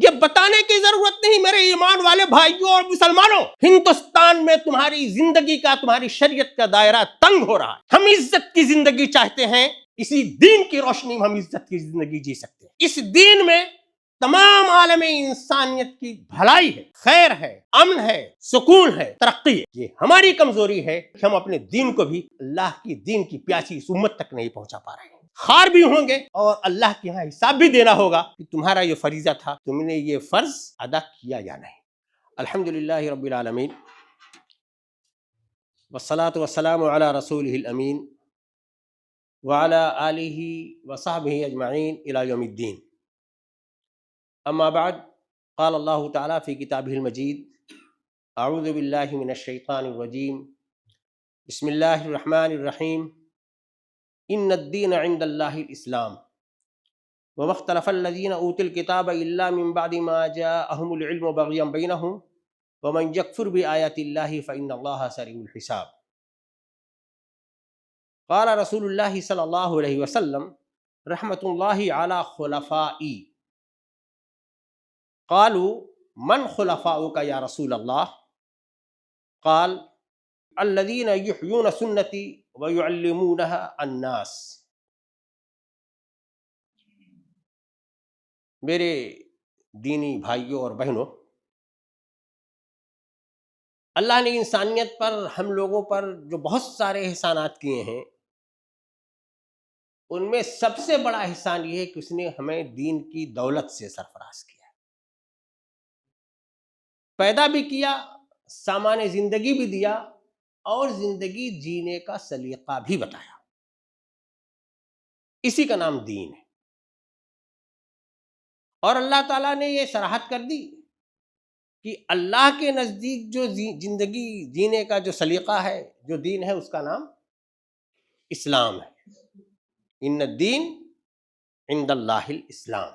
یہ بتانے کی ضرورت نہیں میرے ایمان والے بھائیوں اور مسلمانوں، ہندوستان میں تمہاری زندگی کا، تمہاری شریعت کا دائرہ تنگ ہو رہا ہے۔ ہم عزت کی زندگی چاہتے ہیں، اسی دین کی روشنی میں ہم عزت کی زندگی جی سکتے ہیں۔ اس دین میں تمام عالم انسانیت کی بھلائی ہے، خیر ہے، امن ہے، سکون ہے، ترقی ہے۔ یہ ہماری کمزوری ہے کہ ہم اپنے دین کو بھی اللہ کی دین کی پیاسی اس امت تک نہیں پہنچا پا رہے ہیں۔ خار بھی ہوں گے اور اللہ کے ہاں حساب بھی دینا ہوگا کہ تمہارا یہ فریضہ تھا، تم نے یہ فرض ادا کیا یا نہیں۔ الحمدللہ رب العالمین، والصلاة والسلام علی رسولہ الامین وعلی آلہ وصحبہ اجمعین الی یوم الدین۔ اما بعد، قال اللہ تعالی فی کتابہ المجید، اعوذ باللہ من الشیطان الرجیم، بسم اللہ الرحمن الرحیم، ان الدین عند اللہ الاسلام وما اختلف الذین اوتوا الکتاب الا من بعد ما جاءهم العلم بغیا بینہم ومن یکفر بآیات اللہ فإن اللہ سریع الحساب۔ قال رسول اللہ صلی اللہ علیہ وسلم، رحمۃ اللہ علی خلفائی۔ قالوا من خلفاؤک یا رسول اللہ؟ قال الذین یحیون سنتی ویعلمونها الناس۔ میرے دینی بھائیوں اور بہنوں، اللہ نے انسانیت پر، ہم لوگوں پر جو بہت سارے احسانات کیے ہیں، ان میں سب سے بڑا احسان یہ ہے کہ اس نے ہمیں دین کی دولت سے سرفراز کیا، پیدا بھی کیا، سامان زندگی بھی دیا، اور زندگی جینے کا سلیقہ بھی بتایا۔ اسی کا نام دین ہے۔ اور اللہ تعالیٰ نے یہ صراحت کر دی کہ اللہ کے نزدیک جو زندگی جینے کا جو سلیقہ ہے، جو دین ہے، اس کا نام اسلام ہے۔ ان الدین عند اللہ الاسلام۔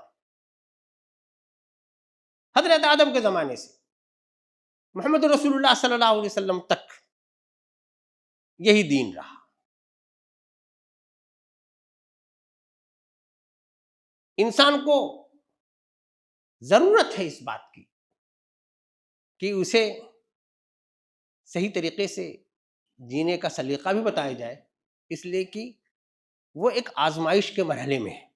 حضرت آدم کے زمانے سے محمد رسول اللہ صلی اللہ علیہ وسلم تک یہی دین رہا۔ انسان کو ضرورت ہے اس بات کی کہ اسے صحیح طریقے سے جینے کا سلیقہ بھی بتایا جائے، اس لیے کہ وہ ایک آزمائش کے مرحلے میں ہے۔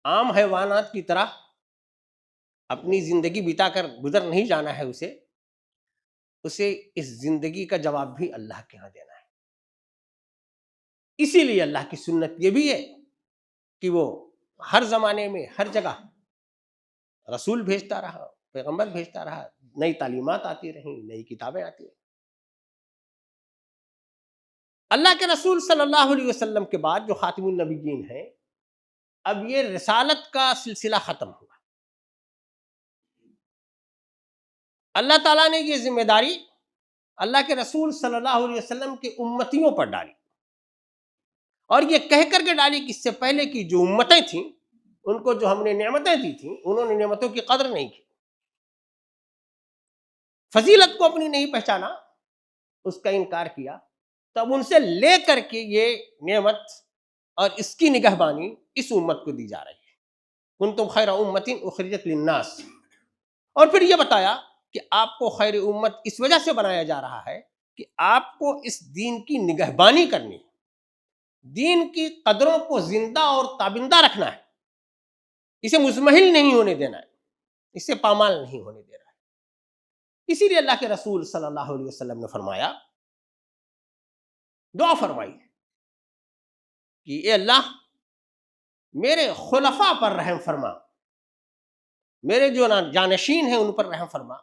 عام حیوانات کی طرح اپنی زندگی بتا کر گزر نہیں جانا ہے، اسے اس زندگی کا جواب بھی اللہ کے ہاں دینا ہے۔ اسی لیے اللہ کی سنت یہ بھی ہے کہ وہ ہر زمانے میں، ہر جگہ رسول بھیجتا رہا، پیغمبر بھیجتا رہا، نئی تعلیمات آتی رہیں، نئی کتابیں آتی رہیں۔ اللہ کے رسول صلی اللہ علیہ وسلم کے بعد جو خاتم النبیین ہیں، اب یہ رسالت کا سلسلہ ختم ہوا۔ اللہ تعالیٰ نے یہ ذمہ داری اللہ کے رسول صلی اللہ علیہ وسلم کے امتیوں پر ڈالی، اور یہ کہہ کر کے ڈالی کہ اس سے پہلے کی جو امتیں تھیں، ان کو جو ہم نے نعمتیں دی تھیں، انہوں نے نعمتوں کی قدر نہیں کی، فضیلت کو اپنی نہیں پہچانا، اس کا انکار کیا، تب ان سے لے کر کے یہ نعمت اور اس کی نگہبانی اس امت کو دی جا رہی ہے۔ کنتم خیر امۃ اخرجت للناس۔ اور پھر یہ بتایا کہ آپ کو خیر امت اس وجہ سے بنایا جا رہا ہے کہ آپ کو اس دین کی نگہبانی کرنی ہے، دین کی قدروں کو زندہ اور تابندہ رکھنا ہے، اسے مزمحل نہیں ہونے دینا ہے، اسے پامال نہیں ہونے دینا ہے۔ اسی لیے اللہ کے رسول صلی اللہ علیہ وسلم نے فرمایا، دعا فرمائی کہ اے اللہ میرے خلفاء پر رحم فرما، میرے جو جانشین ہیں ان پر رحم فرما۔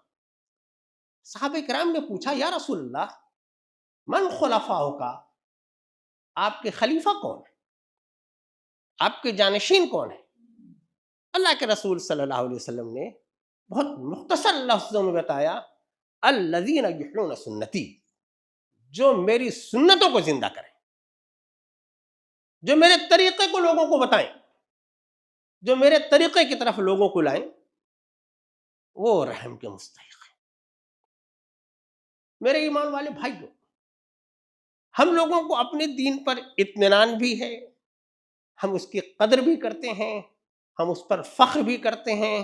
صحابہ کرام نے پوچھا، یا رسول اللہ من خلفاؤک، آپ کے خلیفہ کون ہیں، آپ کے جانشین کون ہیں؟ اللہ کے رسول صلی اللہ علیہ وسلم نے بہت مختصر لفظوں میں بتایا، الذین یحیون سنتی، جو میری سنتوں کو زندہ کریں، جو میرے طریقے کو لوگوں کو بتائیں، جو میرے طریقے کی طرف لوگوں کو لائیں، وہ رحم کے مستحق ہیں۔ میرے ایمان والے بھائیوں، ہم لوگوں کو اپنے دین پر اطمینان بھی ہے، ہم اس کی قدر بھی کرتے ہیں، ہم اس پر فخر بھی کرتے ہیں،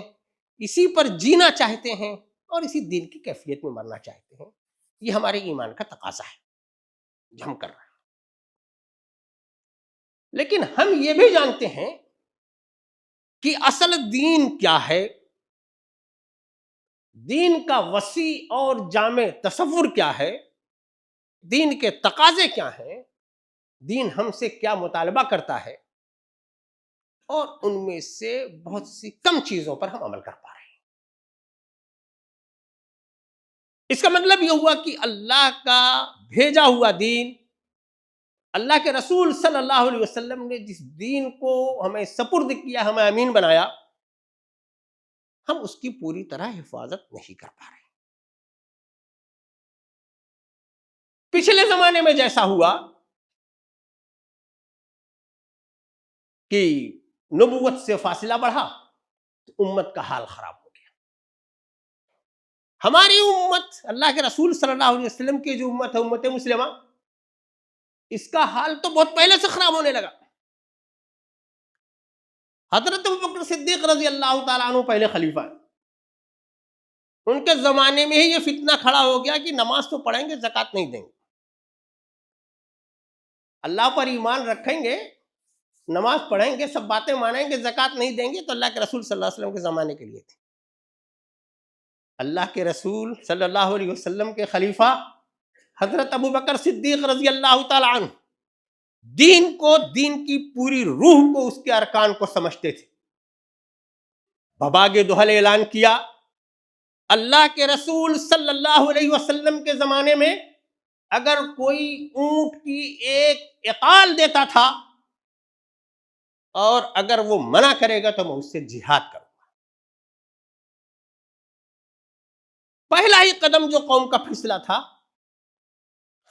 اسی پر جینا چاہتے ہیں اور اسی دین کی کیفیت میں مرنا چاہتے ہیں. یہ ہمارے ایمان کا تقاضا ہے جو ہم کر رہے ہیں. لیکن ہم یہ بھی جانتے ہیں کہ اصل دین کیا ہے، دین کا وسیع اور جامع تصور کیا ہے، دین کے تقاضے کیا ہیں، دین ہم سے کیا مطالبہ کرتا ہے، اور ان میں سے بہت سی کم چیزوں پر ہم عمل کر پا رہے ہیں. اس کا مطلب یہ ہوا کہ اللہ کا بھیجا ہوا دین، اللہ کے رسول صلی اللہ علیہ وسلم نے جس دین کو ہمیں سپرد کیا، ہمیں امین بنایا، ہم اس کی پوری طرح حفاظت نہیں کر پا رہے. پچھلے زمانے میں جیسا ہوا کہ نبوت سے فاصلہ بڑھا تو امت کا حال خراب ہو گیا. ہماری امت، اللہ کے رسول صلی اللہ علیہ وسلم کی جو امت ہے، امت مسلمہ، اس کا حال تو بہت پہلے سے خراب ہونے لگا. حضرت ابوبکر صدیق رضی اللہ تعالیٰ عنہ پہلے خلیفہ ہیں، ان کے زمانے میں ہی یہ فتنہ کھڑا ہو گیا کہ نماز تو پڑھیں گے، زکوٰۃ نہیں دیں گے. اللہ پر ایمان رکھیں گے، نماز پڑھیں گے، سب باتیں مانیں گے، زکوٰۃ نہیں دیں گے، تو اللہ کے رسول صلی اللہ علیہ وسلم کے زمانے کے لیے تھی. اللہ کے رسول صلی اللہ علیہ وسلم کے خلیفہ حضرت ابوبکر صدیق رضی اللہ تعالیٰ عنہ دین کو، دین کی پوری روح کو، اس کے ارکان کو سمجھتے تھے. بباگ دہل اعلان کیا. اللہ کے رسول صلی اللہ علیہ وسلم کے زمانے میں اگر کوئی اونٹ کی ایک اقال دیتا تھا اور اگر وہ منع کرے گا تو میں اس سے جہاد کروں گا. پہلا ہی قدم جو قوم کا فیصلہ تھا،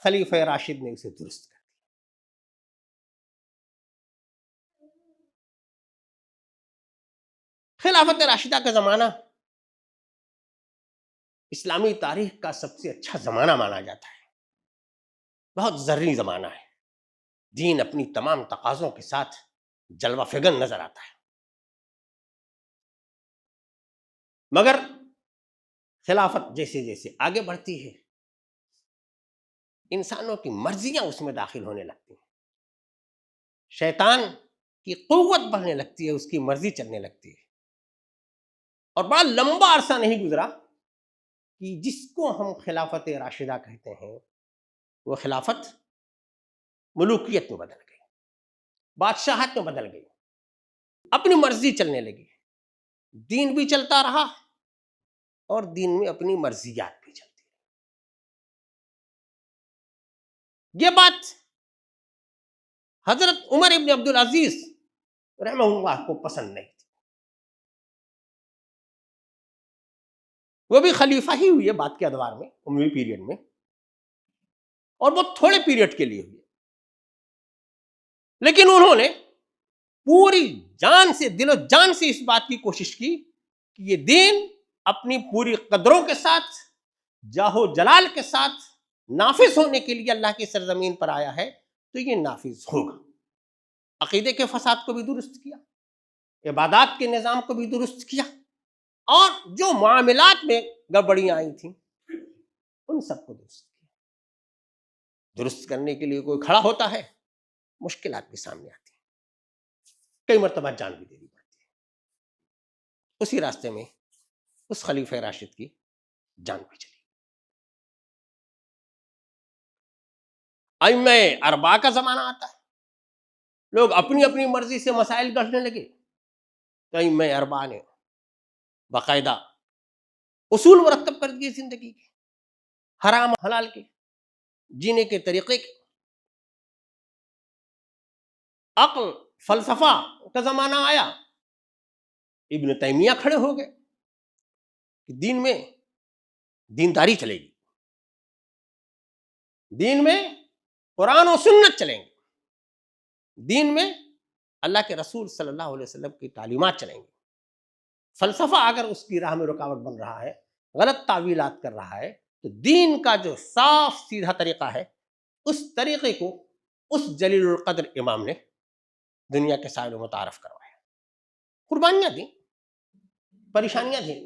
خلیفہ راشد نے اسے درست کر. خلافت راشدہ کا زمانہ اسلامی تاریخ کا سب سے اچھا زمانہ مانا جاتا ہے. بہت زرعی زمانہ ہے. دین اپنی تمام تقاضوں کے ساتھ جلوہ فگن نظر آتا ہے. مگر خلافت جیسے جیسے آگے بڑھتی ہے، انسانوں کی مرضیاں اس میں داخل ہونے لگتی ہیں. شیطان کی قوت بڑھنے لگتی ہے، اس کی مرضی چلنے لگتی ہے. اور بڑا لمبا عرصہ نہیں گزرا کہ جس کو ہم خلافت راشدہ کہتے ہیں، وہ خلافت ملوکیت میں بدل گئی، بادشاہت میں بدل گئی، اپنی مرضی چلنے لگی. دین بھی چلتا رہا اور دین میں اپنی مرضیات بھی چلتی رہی. یہ بات حضرت عمر ابن عبدالعزیز رحمہ اللہ کو پسند نہیں تھی. وہ بھی خلیفہ ہی ہوئی ہے بات کے ادوار میں، اموی پیریڈ میں، اور وہ تھوڑے پیریڈ کے لیے ہوئی. لیکن انہوں نے پوری جان سے، دل و جان سے اس بات کی کوشش کی کہ یہ دین اپنی پوری قدروں کے ساتھ، جاہ و جلال کے ساتھ نافذ ہونے کے لیے اللہ کی سرزمین پر آیا ہے تو یہ نافذ ہوگا. عقیدے کے فساد کو بھی درست کیا، عبادات کے نظام کو بھی درست کیا، اور جو معاملات میں گڑبڑیاں آئی تھیں ان سب کو درست کیا. درست کرنے کے لیے کوئی کھڑا ہوتا ہے، مشکلات بھی سامنے آتی ہیں، کئی مرتبہ جان بھی دینی پڑتی ہے. اسی راستے میں اس خلیفہ راشد کی جان بھی چلی. ائمہ اربعہ کا زمانہ آتا ہے، لوگ اپنی اپنی مرضی سے مسائل گڑھنے لگے. تو ائمہ اربعہ نے باقاعدہ اصول مرتب کر دیے زندگی کے، حرام حلال کے، جینے کے طریقے کے. عقل فلسفہ کا زمانہ آیا، ابن تیمیہ کھڑے ہو گئے کہ دین میں دینداری چلے گی، دین میں قرآن و سنت چلیں گے، دین میں اللہ کے رسول صلی اللہ علیہ وسلم کی تعلیمات چلیں گی. فلسفہ اگر اس کی راہ میں رکاوٹ بن رہا ہے، غلط تعویلات کر رہا ہے، تو دین کا جو صاف سیدھا طریقہ ہے، اس طریقے کو اس جلیل القدر امام نے دنیا کے سائر متعارف کروایا. قربانیاں دیں، پریشانیاں دیں.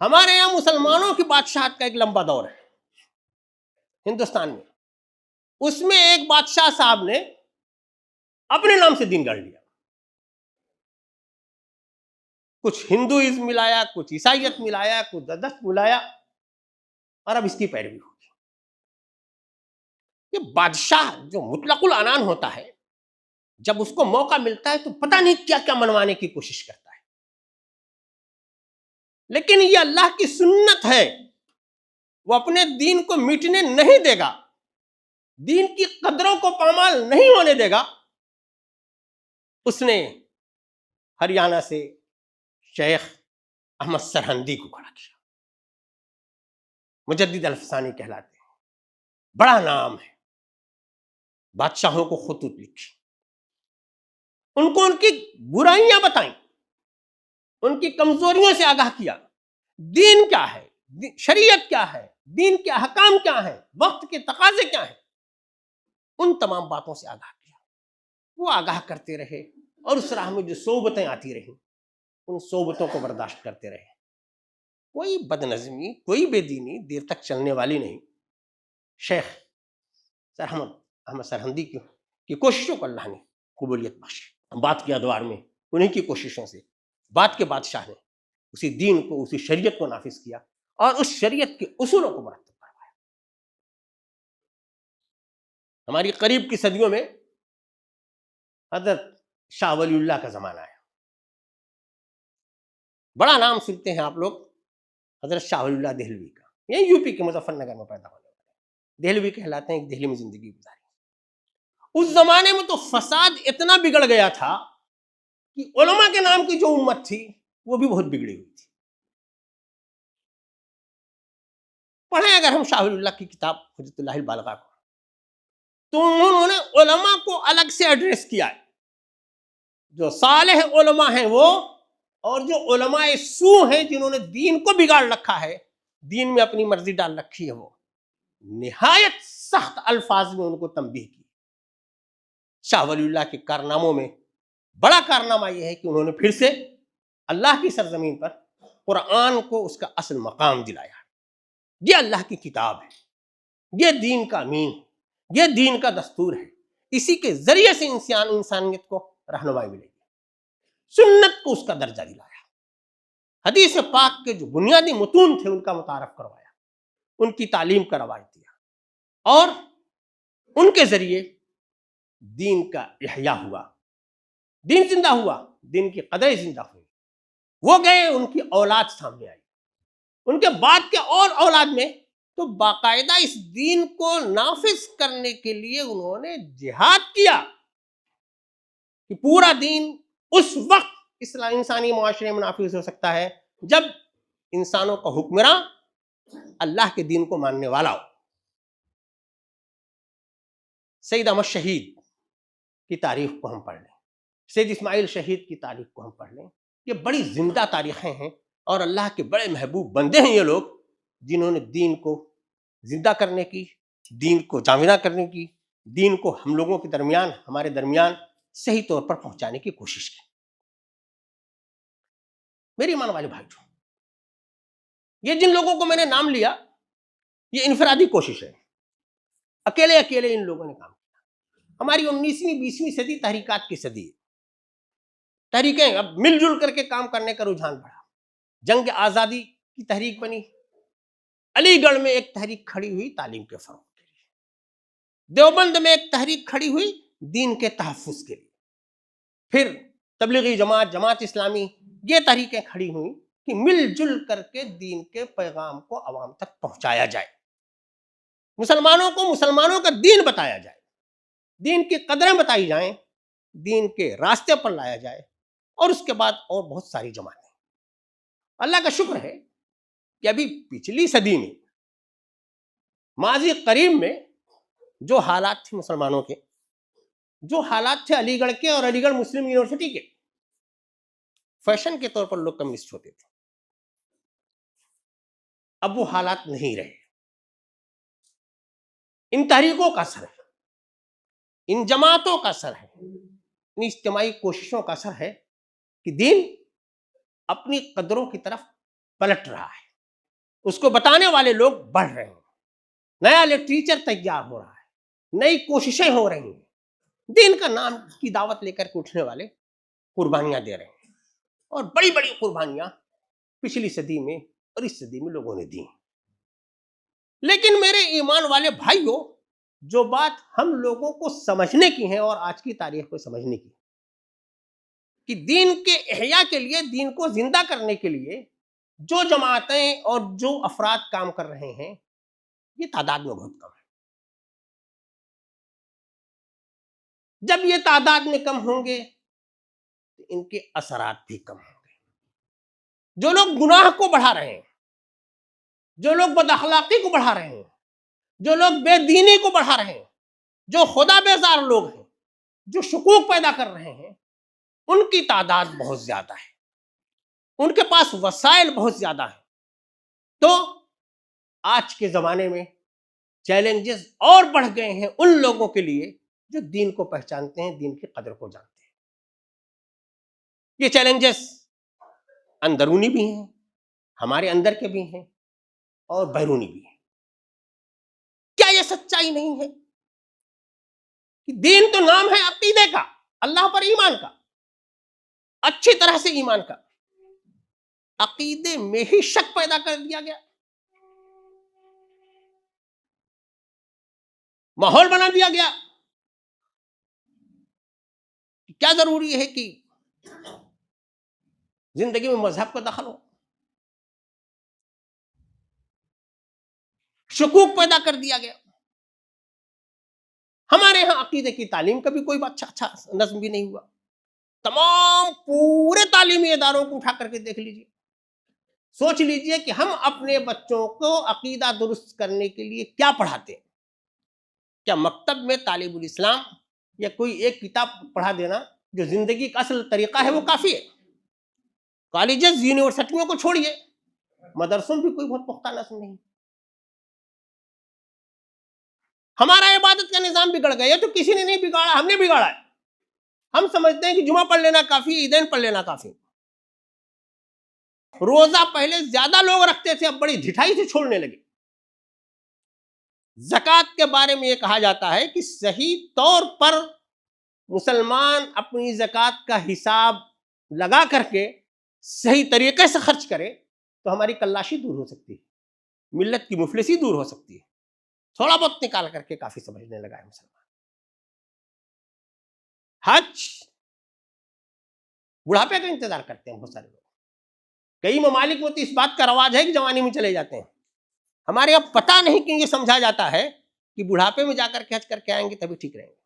ہمارے یہاں مسلمانوں کی بادشاہت کا ایک لمبا دور ہے ہندوستان میں. اس میں ایک بادشاہ صاحب نے اپنے نام سے دین گڑھ لیا، کچھ ہندوازم ملایا، کچھ عیسائیت ملایا، کچھ زردشت ملایا، اور اب اس کی پیروی ہوگی. یہ بادشاہ جو مطلق العنان ہوتا ہے، جب اس کو موقع ملتا ہے تو پتہ نہیں کیا کیا منوانے کی کوشش کرتا ہے. لیکن یہ اللہ کی سنت ہے، وہ اپنے دین کو مٹنے نہیں دے گا، دین کی قدروں کو پامال نہیں ہونے دے گا. اس نے ہریانہ سے شیخ احمد سرہندی کو کھڑا کیا، مجدد الفسانی کہلاتے ہیں، بڑا نام ہے، بادشاہوں کو خطوط لکھی، ان کو ان کی برائیاں بتائیں، ان کی کمزوریوں سے آگاہ کیا، دین کیا ہے، شریعت کیا ہے، دین کے احکام کیا ہیں، وقت کے تقاضے کیا ہیں، ان تمام باتوں سے آگاہ کیا. وہ آگاہ کرتے رہے اور اس راہ میں جو صعوبتیں آتی رہیں ان صعوبتوں کو برداشت کرتے رہے. کوئی بد نظمی، کوئی بے دینی دیر تک چلنے والی نہیں. شیخ احمد سرہندی کی کوششوں کو اللہ نے قبولیت بخشی. بات کے ادوار میں انہیں کی کوششوں سے بعد کے بادشاہ نے اسی دین کو، اسی شریعت کو نافذ کیا اور اس شریعت کے اصولوں کو مرتب کروایا. ہماری قریب کی صدیوں میں حضرت شاہ ولی اللہ کا زمانہ ہے. بڑا نام سنتے ہیں آپ لوگ حضرت شاہ ولی اللہ دہلوی کا. یہ یو پی کے مظفر نگر میں پیدا ہونے والے دہلوی کہلاتے ہیں، دہلی میں زندگی گزاری. اس زمانے میں تو فساد اتنا بگڑ گیا تھا کہ علماء کے نام کی جو امت تھی وہ بھی بہت بگڑی ہوئی تھی. پڑھیں اگر ہم شاہ ولی اللہ کی کتاب حجت اللہ البالغہ کو، تو انہوں نے علماء کو الگ سے ایڈریس کیا ہے. جو صالح علماء ہیں وہ، اور جو علماء سو ہیں جنہوں نے دین کو بگاڑ رکھا ہے، دین میں اپنی مرضی ڈال رکھی ہے، وہ نہایت سخت الفاظ میں ان کو تنبیہ کی. شاہ ولی اللہ کے کارناموں میں بڑا کارنامہ یہ ہے کہ انہوں نے پھر سے اللہ کی سرزمین پر قرآن کو اس کا اصل مقام دلایا. یہ اللہ کی کتاب ہے، یہ دین کا امین ہے، یہ دین کا دستور ہے. اسی کے ذریعے سے انسانیت کو رہنمائی ملے گی. سنت کو اس کا درجہ دلایا، حدیث پاک کے جو بنیادی متون تھے ان کا متعارف کروایا، ان کی تعلیم کا رواج دیا، اور ان کے ذریعے دین کا احیاء ہوا، دین زندہ ہوا، دین کی قدریں زندہ ہوئی. وہ گئے، ان کی اولاد سامنے آئی، ان کے بعد کے اور اولاد میں تو باقاعدہ اس دین کو نافذ کرنے کے لیے انہوں نے جہاد کیا کہ پورا دین اس وقت انسانی معاشرے میں نافذ ہو سکتا ہے جب انسانوں کا حکمراں اللہ کے دین کو ماننے والا ہو. سید احمد شہید کی تاریخ کو ہم پڑھ لیں، سید اسماعیل شہید کی تاریخ کو ہم پڑھ لیں. یہ بڑی زندہ تاریخیں ہیں اور اللہ کے بڑے محبوب بندے ہیں یہ لوگ، جنہوں نے دین کو زندہ کرنے کی، دین کو جامدہ کرنے کی، دین کو ہم لوگوں کے درمیان، ہمارے درمیان صحیح طور پر پہنچانے کی کوشش کی. میری ایمان والے بھائیوں، یہ جن لوگوں کو میں نے نام لیا یہ انفرادی کوشش ہے، اکیلے ان لوگوں نے کام کیا. ہماری 19ویں 20ویں صدی تحریکات کی صدی ہے. تحریکیں اب مل جل کر کے کام کرنے کا رجحان بڑھا. جنگ آزادی کی تحریک بنی، علی گڑھ میں ایک تحریک کھڑی ہوئی تعلیم کے فروغ کے لیے، دیوبند میں ایک تحریک کھڑی ہوئی دین کے تحفظ کے لیے، پھر تبلیغی جماعت، جماعت اسلامی، یہ تحریکیں کھڑی ہوئیں کہ مل جل کر کے دین کے پیغام کو عوام تک پہنچایا جائے، مسلمانوں کو مسلمانوں کا دین بتایا جائے، دین کی قدریں بتائی جائیں، دین کے راستے پر لایا جائے. اور اس کے بعد اور بہت ساری جماعتیں. اللہ کا شکر ہے کہ ابھی پچھلی صدی میں، ماضی قریب میں جو حالات تھے مسلمانوں کے، جو حالات تھے علی گڑھ کے اور علی گڑھ مسلم یونیورسٹی کے، فیشن کے طور پر لوگ کمیونسٹ ہوتے تھے، اب وہ حالات نہیں رہے. ان تحریکوں کا اثر ہے، ان جماعتوں کا اثر ہے، ان اجتماعی کوششوں کا اثر ہے کہ دین اپنی قدروں کی طرف پلٹ رہا ہے، اس کو بتانے والے لوگ بڑھ رہے ہیں، نیا لٹریچر تیار ہو رہا ہے، نئی کوششیں ہو رہی ہیں، دین کا نام کی دعوت لے کر کے اٹھنے والے قربانیاں دے رہے ہیں، اور بڑی بڑی قربانیاں پچھلی صدی میں اور اس صدی میں لوگوں نے دی۔ لیکن میرے ایمان والے بھائیوں، جو بات ہم لوگوں کو سمجھنے کی ہے اور آج کی تاریخ کو سمجھنے کی، کہ دین کے احیاء کے لیے، دین کو زندہ کرنے کے لیے جو جماعتیں اور جو افراد کام کر رہے ہیں، یہ تعداد میں بہت کم ہے۔ جب یہ تعداد میں کم ہوں گے تو ان کے اثرات بھی کم ہوں گے۔ جو لوگ گناہ کو بڑھا رہے ہیں، جو لوگ بد اخلاقی کو بڑھا رہے ہیں، جو لوگ بے دینی کو بڑھا رہے ہیں، جو خدا بیزار لوگ ہیں، جو شکوک پیدا کر رہے ہیں، ان کی تعداد بہت زیادہ ہے، ان کے پاس وسائل بہت زیادہ ہیں۔ تو آج کے زمانے میں چیلنجز اور بڑھ گئے ہیں ان لوگوں کے لیے جو دین کو پہچانتے ہیں، دین کی قدر کو جانتے ہیں۔ یہ چیلنجز اندرونی بھی ہیں، ہمارے اندر کے بھی ہیں، اور بیرونی بھی ہیں۔ کیا یہ سچائی نہیں ہے کہ دین تو نام ہے عقیدے کا، اللہ پر ایمان کا، اچھی طرح سے ایمان کا، عقیدے میں ہی شک پیدا کر دیا گیا، ماحول بنا دیا گیا کہ کیا ضروری ہے کہ زندگی میں مذہب کا دخل ہو، شکوک پیدا کر دیا گیا۔ ہمارے ہاں عقیدے کی تعلیم کا بھی کوئی اچھا نظم بھی نہیں ہوا۔ تمام پورے تعلیمی اداروں کو اٹھا کر کے دیکھ لیجئے، سوچ لیجئے کہ ہم اپنے بچوں کو عقیدہ درست کرنے کے لیے کیا پڑھاتے ہیں۔ کیا مکتب میں طالب الاسلام یا کوئی ایک کتاب پڑھا دینا جو زندگی کا اصل طریقہ ہے وہ کافی ہے؟ کالجز، یونیورسٹیوں کو چھوڑیے، مدرسوں بھی کوئی بہت پختہ نظم نہیں۔ ہمارا عبادت کا نظام بگڑ گیا، تو کسی نے نہیں بگاڑا، ہم نے بگاڑا ہے۔ ہم سمجھتے ہیں کہ جمعہ پڑھ لینا کافی، عیدین پڑھ لینا کافی۔ روزہ پہلے زیادہ لوگ رکھتے تھے، اب بڑی ڈھٹائی سے چھوڑنے لگے۔ زکوٰۃ کے بارے میں یہ کہا جاتا ہے کہ صحیح طور پر مسلمان اپنی زکوٰۃ کا حساب لگا کر کے صحیح طریقے سے خرچ کرے تو ہماری کلاشی دور ہو سکتی ہے، ملت کی مفلسی دور ہو سکتی ہے۔ تھوڑا بہت نکال کر کے کافی سمجھنے لگا ہے مسلمان۔ حج بڑھاپے کا انتظار کرتے ہیں بہت سارے لوگ۔ کئی ممالک میں تو اس بات کا رواج ہے کہ جوانی میں چلے جاتے ہیں۔ ہمارے یہاں پتہ نہیں کہ یہ سمجھا جاتا ہے کہ بڑھاپے میں جا کر کے حج کر کے آئیں گے تبھی ٹھیک رہیں گے۔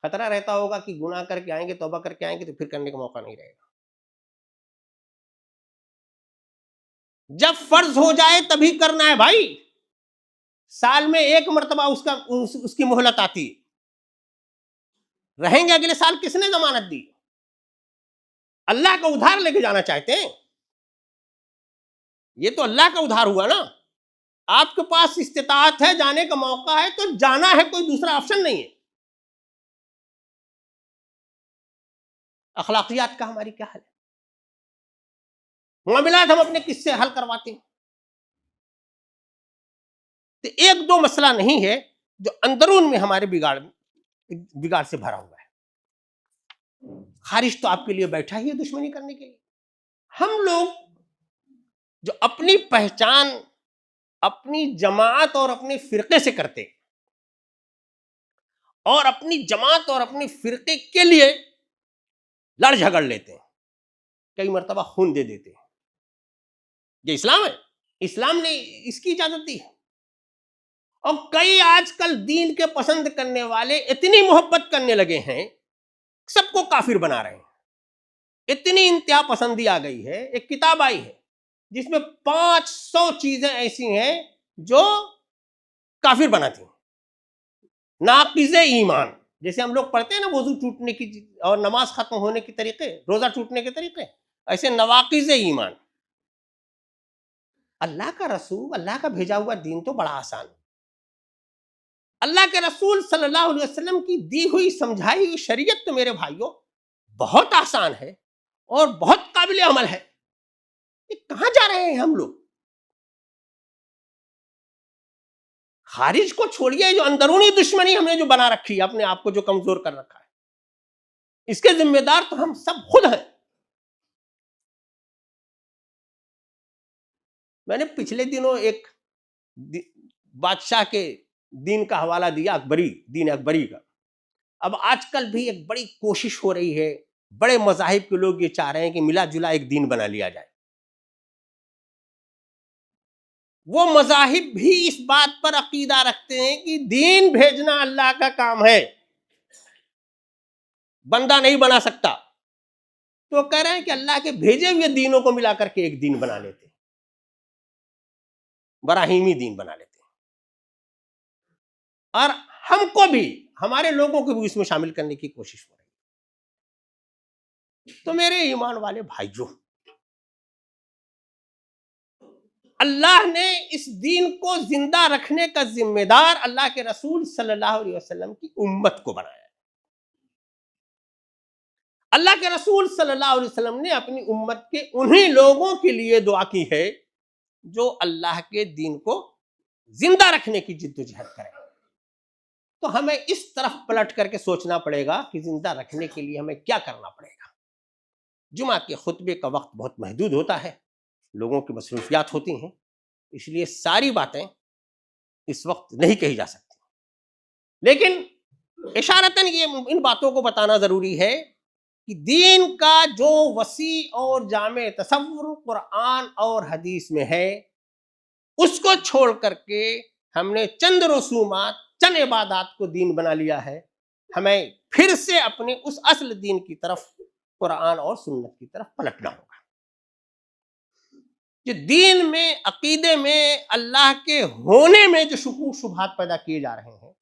خطرہ رہتا ہوگا کہ گناہ کر کے آئیں گے، توبہ کر کے آئیں گے تو پھر کرنے کا موقع نہیں رہے گا۔ جب فرض ہو جائے تبھی کرنا ہے بھائی، سال میں ایک مرتبہ اس کی مہلت آتی ہے، رہیں گے اگلے سال کس نے ضمانت دی؟ اللہ کا ادھار لے کے جانا چاہتے ہیں، یہ تو اللہ کا ادھار ہوا نا۔ آپ کے پاس استطاعت ہے، جانے کا موقع ہے تو جانا ہے، کوئی دوسرا آپشن نہیں ہے۔ اخلاقیات کا ہماری کیا حل ہے؟ معاملات ہم اپنے کس سے حل کرواتے ہیں؟ تو ایک دو مسئلہ نہیں ہے جو اندرون میں ہمارے بگاڑ سے بھرا ہوا ہے۔ خارج تو آپ کے لیے بیٹھا ہی ہے دشمنی کرنے کے لیے۔ ہم لوگ جو اپنی پہچان اپنی جماعت اور اپنے فرقے سے کرتے اور اپنی جماعت اور اپنے فرقے کے لیے لڑ جھگڑ لیتے ہیں، کئی مرتبہ خون دے دیتے ہیں۔ یہ اسلام ہے؟ اسلام نے اس کی اجازت دی ہے۔ اور کئی آج کل دین کے پسند کرنے والے اتنی محبت کرنے لگے ہیں، سب کو کافر بنا رہے ہیں۔ اتنی انتہا پسندی آ گئی ہے۔ ایک کتاب آئی ہے جس میں 500 چیزیں ایسی ہیں جو کافر بناتی ہیں۔ ناقض ایمان، جیسے ہم لوگ پڑھتے ہیں نا وضو ٹوٹنے کی اور نماز ختم ہونے کے طریقے، روزہ ٹوٹنے کے طریقے، ایسے نواقض ایمان۔ اللہ کا رسول، اللہ کا بھیجا ہوا دین تو بڑا آسان ہے۔ اللہ کے رسول صلی اللہ علیہ وسلم کی دی ہوئی سمجھائی ہوئی شریعت تو میرے بھائیوں بہت آسان ہے۔ اور بہت قابل عمل ہے. کہاں جا رہے ہیں ہم لوگ؟ خارج کو چھوڑیے، جو اندرونی دشمنی ہم نے جو بنا رکھی ہے، اپنے آپ کو جو کمزور کر رکھا ہے، اس کے ذمہ دار تو ہم سب خود ہیں. میں نے پچھلے دنوں ایک بادشاہ کے دین کا حوالہ دیا، دین اکبری کا. اب آج کل بھی ایک بڑی کوشش ہو رہی ہے، بڑے مذاہب کے لوگ یہ چاہ رہے ہیں کہ ملا جلا ایک دین بنا لیا جائے. وہ مذاہب بھی اس بات پر عقیدہ رکھتے ہیں کہ دین بھیجنا اللہ کا کام ہے، بندہ نہیں بنا سکتا. تو کہہ رہے ہیں کہ اللہ کے بھیجے ہوئے دینوں کو ملا کر کے ایک دین بنا لیتے ہیں، براہیمی دین بنا لیتے ہیں. اور ہم کو بھی، ہمارے لوگوں کو بھی اس میں شامل کرنے کی کوشش ہو رہی ہے. تو میرے ایمان والے بھائیوں، اللہ نے اس دین کو زندہ رکھنے کا ذمہ دار اللہ کے رسول صلی اللہ علیہ وسلم کی امت کو بنایا. اللہ کے رسول صلی اللہ علیہ وسلم نے اپنی امت کے انہی لوگوں کے لیے دعا کی ہے جو اللہ کے دین کو زندہ رکھنے کی جدوجہد کریں. تو ہمیں اس طرف پلٹ کر کے سوچنا پڑے گا کہ زندہ رکھنے کے لیے ہمیں کیا کرنا پڑے گا. جمعہ کے خطبے کا وقت بہت محدود ہوتا ہے، لوگوں کی مصروفیات ہوتی ہیں، اس لیے ساری باتیں اس وقت نہیں کہی جا سکتی. لیکن اشارتاً ان باتوں کو بتانا ضروری ہے کہ دین کا جو وسیع اور جامع تصور قرآن اور حدیث میں ہے، اس کو چھوڑ کر کے ہم نے چند رسومات، چند عبادات کو دین بنا لیا ہے. ہمیں پھر سے اپنے اس اصل دین کی طرف، قرآن اور سنت کی طرف پلٹنا ہوگا. کہ دین میں، عقیدے میں، اللہ کے ہونے میں جو شکوک شبہات پیدا کیے جا رہے ہیں،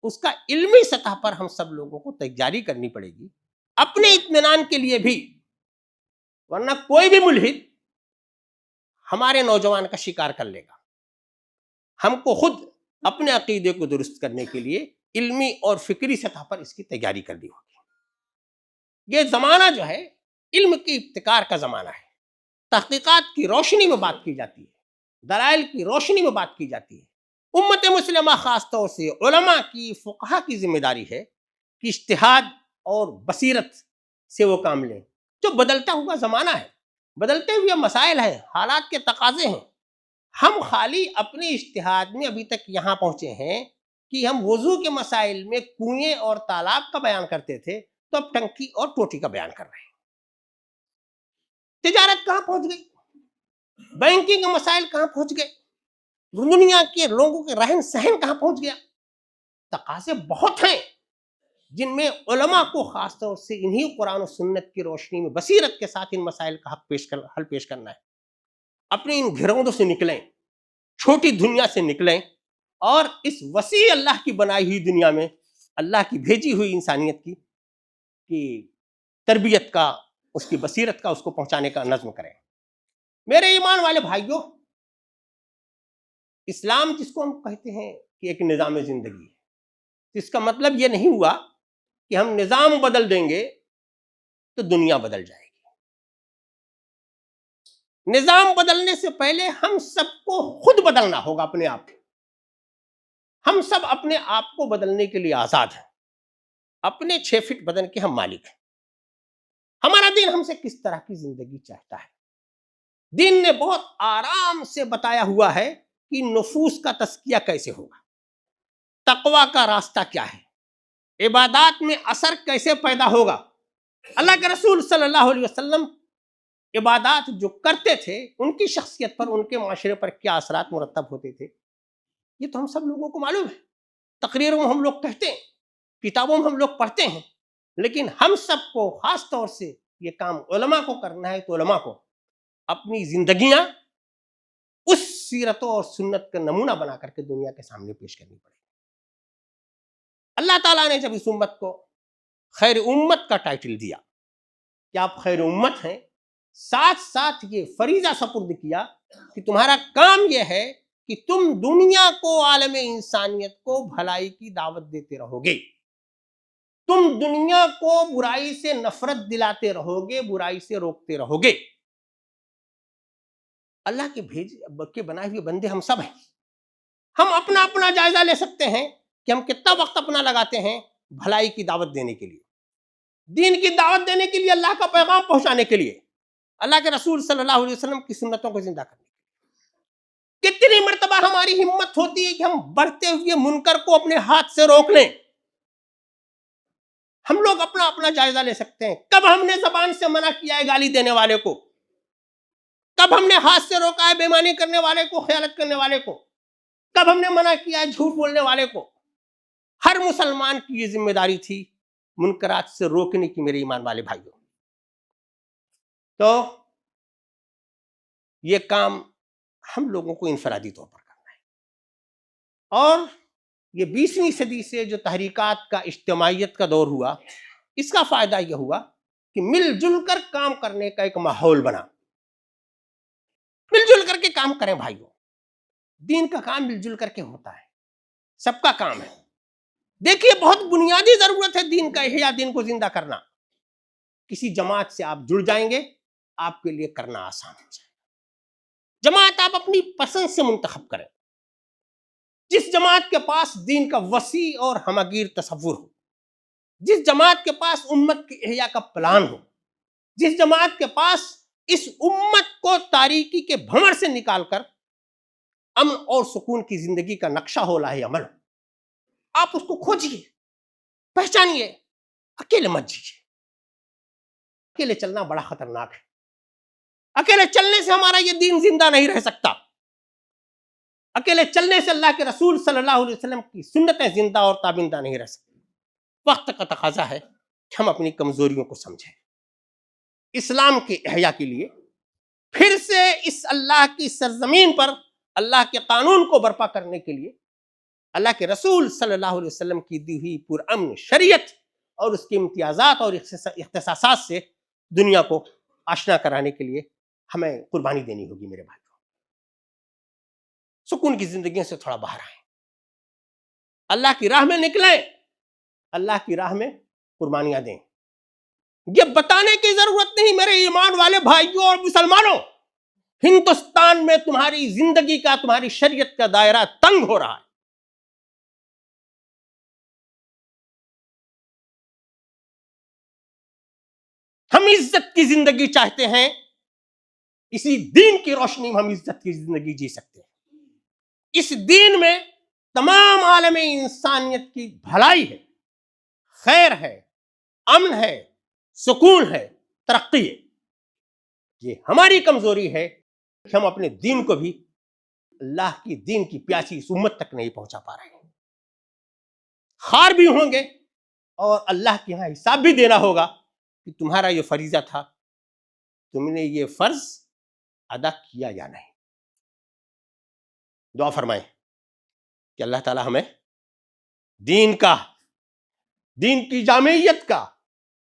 اس کا علمی سطح پر ہم سب لوگوں کو تیاری کرنی پڑے گی، اپنے اطمینان کے لیے بھی. ورنہ کوئی بھی ملحد ہمارے نوجوان کا شکار کر لے گا. ہم کو خود اپنے عقیدے کو درست کرنے کے لیے علمی اور فکری سطح پر اس کی تیاری کرنی ہوگی. یہ زمانہ جو ہے علم کی ابتکار کا زمانہ ہے. تحقیقات کی روشنی میں بات کی جاتی ہے، دلائل کی روشنی میں بات کی جاتی ہے. امت مسلمہ خاص طور سے علماء کی، فقہا کی ذمہ داری ہے کہ اجتہاد اور بصیرت سے وہ کام لیں. جو بدلتا ہوا زمانہ ہے، بدلتے ہوئے مسائل ہیں، حالات کے تقاضے ہیں. ہم خالی اپنے اجتہاد میں ابھی تک یہاں پہنچے ہیں کہ ہم وضو کے مسائل میں کنویں اور تالاب کا بیان کرتے تھے، تو اب ٹنکی اور ٹوٹی کا بیان کر رہے ہیں. تجارت کہاں پہنچ گئی، بینکنگ کے مسائل کہاں پہنچ گئے، دنیا کے لوگوں کے رہن سہن کہاں پہنچ گیا. تقاضے بہت ہیں جن میں علماء کو خاص طور سے انہی قرآن و سنت کی روشنی میں بصیرت کے ساتھ ان مسائل کا حل پیش کرنا ہے. اپنے ان گھروندوں سے نکلیں، چھوٹی دنیا سے نکلیں، اور اس وسیع اللہ کی بنائی ہوئی دنیا میں اللہ کی بھیجی ہوئی انسانیت کی تربیت کا، اس کی بصیرت کا، اس کو پہنچانے کا نظم کریں. میرے ایمان والے بھائیوں، اسلام جس کو ہم کہتے ہیں کہ ایک نظام زندگی ہے، اس کا مطلب یہ نہیں ہوا کہ ہم نظام بدل دیں گے تو دنیا بدل جائے گی. نظام بدلنے سے پہلے ہم سب کو خود بدلنا ہوگا. اپنے آپ ہم سب اپنے آپ کو بدلنے کے لیے آزاد ہیں. اپنے 6 فٹ بدن کے ہم مالک ہیں. ہمارا دین ہم سے کس طرح کی زندگی چاہتا ہے. دین نے بہت آرام سے بتایا ہوا ہے کہ نفوس کا تزکیہ کیسے ہوگا، تقوی کا راستہ کیا ہے، عبادات میں اثر کیسے پیدا ہوگا. اللہ کے رسول صلی اللہ علیہ وسلم عبادات جو کرتے تھے، ان کی شخصیت پر، ان کے معاشرے پر کیا اثرات مرتب ہوتے تھے، یہ تو ہم سب لوگوں کو معلوم ہے. تقریروں میں ہم لوگ کہتے ہیں، کتابوں میں ہم لوگ پڑھتے ہیں. لیکن ہم سب کو خاص طور سے یہ کام علماء کو کرنا ہے. تو علماء کو اپنی زندگیاں اس سیرتوں اور سنت کا نمونہ بنا کر کے دنیا کے سامنے پیش کرنی پڑے. اللہ تعالیٰ نے جب اس امت کو خیر امت کا ٹائٹل دیا کہ آپ خیر امت ہیں، ساتھ ساتھ یہ فریضہ سپرد کیا کہ تمہارا کام یہ ہے کہ تم دنیا کو، عالم انسانیت کو بھلائی کی دعوت دیتے رہو گے. تم دنیا کو برائی سے نفرت دلاتے رہو گے، برائی سے روکتے رہو گے۔ اللہ کے بنائے ہوئے بندے ہم سب ہیں، ہم اپنا اپنا جائزہ لے سکتے ہیں کہ ہم کتنا وقت اپنا لگاتے ہیں بھلائی کی دعوت دینے کے لیے، دین کی دعوت دینے کے لیے، اللہ کا پیغام پہنچانے کے لیے، اللہ کے رسول صلی اللہ علیہ وسلم کی سنتوں کو زندہ کرنے کے لیے۔ کتنی مرتبہ ہماری ہمت ہوتی ہے کہ ہم بڑھتے ہوئے منکر کو اپنے ہاتھ سے روک لیں۔ ہم لوگ اپنا اپنا جائزہ لے سکتے ہیں، کب ہم نے زبان سے منع کیا ہے گالی دینے والے کو، کب ہم نے ہاتھ سے روکا ہے بے ایمانی کرنے والے کو، خیانت کرنے والے کو، کب ہم نے منع کیا ہے جھوٹ بولنے والے کو۔ ہر مسلمان کی یہ ذمہ داری تھی منکرات سے روکنے کی، میرے ایمان والے بھائیوں۔ تو یہ کام ہم لوگوں کو انفرادی طور پر کرنا ہے، اور یہ 20ویں صدی سے جو تحریکات کا اجتماعیت کا دور ہوا، اس کا فائدہ یہ ہوا کہ مل جل کر کام کرنے کا ایک ماحول بنا۔ مل جل کر کے کام کریں بھائیوں، دین کا کام مل جل کر کے ہوتا ہے، سب کا کام ہے۔ دیکھیے بہت بنیادی ضرورت ہے دین کا احیاء، دین کو زندہ کرنا۔ کسی جماعت سے آپ جڑ جائیں گے، آپ کے لیے کرنا آسان ہو جائے گا۔ جماعت آپ اپنی پسند سے منتخب کریں، جس جماعت کے پاس دین کا وسیع اور ہمگیر تصور ہو، جس جماعت کے پاس امت کی احیاء کا پلان ہو، جس جماعت کے پاس اس امت کو تاریکی کے بھنور سے نکال کر امن اور سکون کی زندگی کا نقشہ ہو، لاہ عمل، آپ اس کو کھوجیے، پہچانیے، اکیلے مت جیجیے۔ اکیلے چلنا بڑا خطرناک ہے، اکیلے چلنے سے ہمارا یہ دین زندہ نہیں رہ سکتا، اکیلے چلنے سے اللہ کے رسول صلی اللہ علیہ وسلم کی سنتیں زندہ اور تابندہ نہیں رہ سکتی۔ وقت کا تقاضا ہے کہ ہم اپنی کمزوریوں کو سمجھیں، اسلام کے احیاء کے لیے پھر سے اس اللہ کی سرزمین پر اللہ کے قانون کو برپا کرنے کے لیے اللہ کے رسول صلی اللہ علیہ وسلم کی دی ہوئی پرامن شریعت اور اس کے امتیازات اور اختصاصات سے دنیا کو آشنا کرانے کے لیے ہمیں قربانی دینی ہوگی میرے بھائیوں۔ سکون کی زندگیوں سے تھوڑا باہر آئیں، اللہ کی راہ میں نکلیں، اللہ کی راہ میں قربانیاں دیں۔ یہ بتانے کی ضرورت نہیں میرے ایمان والے بھائیوں اور مسلمانوں، ہندوستان میں تمہاری زندگی کا، تمہاری شریعت کا دائرہ تنگ ہو رہا ہے۔ ہم عزت کی زندگی چاہتے ہیں، اسی دین کی روشنی میں ہم عزت کی زندگی جی سکتے ہیں۔ اس دین میں تمام عالم انسانیت کی بھلائی ہے، خیر ہے، امن ہے، سکون ہے، ترقی ہے۔ یہ ہماری کمزوری ہے کہ ہم اپنے دین کو بھی اللہ کی دین کی پیاسی اس امت تک نہیں پہنچا پا رہے ہیں۔ خار بھی ہوں گے اور اللہ کے یہاں حساب بھی دینا ہوگا کہ تمہارا یہ فریضہ تھا، تم نے یہ فرض ادا کیا یا نہیں۔ دعا فرمائیں کہ اللہ تعالی ہمیں دین کا، دین کی جامعیت کا،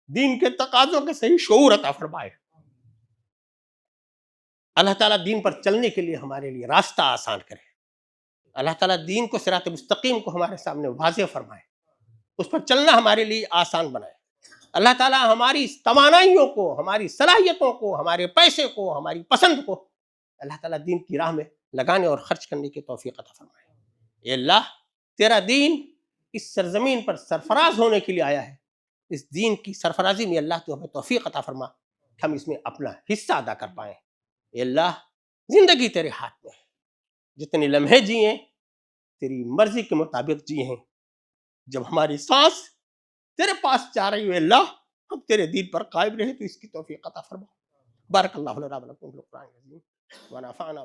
دین کے تقاضوں کے صحیح شعور عطا فرمائے۔ اللہ تعالیٰ دین پر چلنے کے لیے ہمارے لیے راستہ آسان کرے۔ اللہ تعالیٰ دین کو، صراط مستقیم کو ہمارے سامنے واضح فرمائے، اس پر چلنا ہمارے لیے آسان بنائے۔ اللہ تعالیٰ ہماری توانائیوں کو، ہماری صلاحیتوں کو، ہمارے پیسے کو، ہماری پسند کو اللہ تعالیٰ دین کی راہ میں لگانے اور خرچ کرنے کی توفیق عطا فرمائے۔ اے اللہ، تیرا دین اس سرزمین پر سرفراز ہونے کے لیے آیا ہے، اس دین کی سرفرازی میں اللہ تو ہمیں توفیق عطا فرما کہ ہم اس میں اپنا حصہ ادا کر پائیں۔ اے اللہ، زندگی تیرے ہاتھ میں ہے، جتنے لمحے جیے تیری مرضی کے مطابق جیے ہیں۔ جب ہماری سانس تیرے پاس جا رہی ہو اللہ، ہم تیرے دین پر قائم رہے تو اس کی توفیق عطا فرما۔ بارک اللہ لنا و لکم فی القرآن العظیم ونفعنا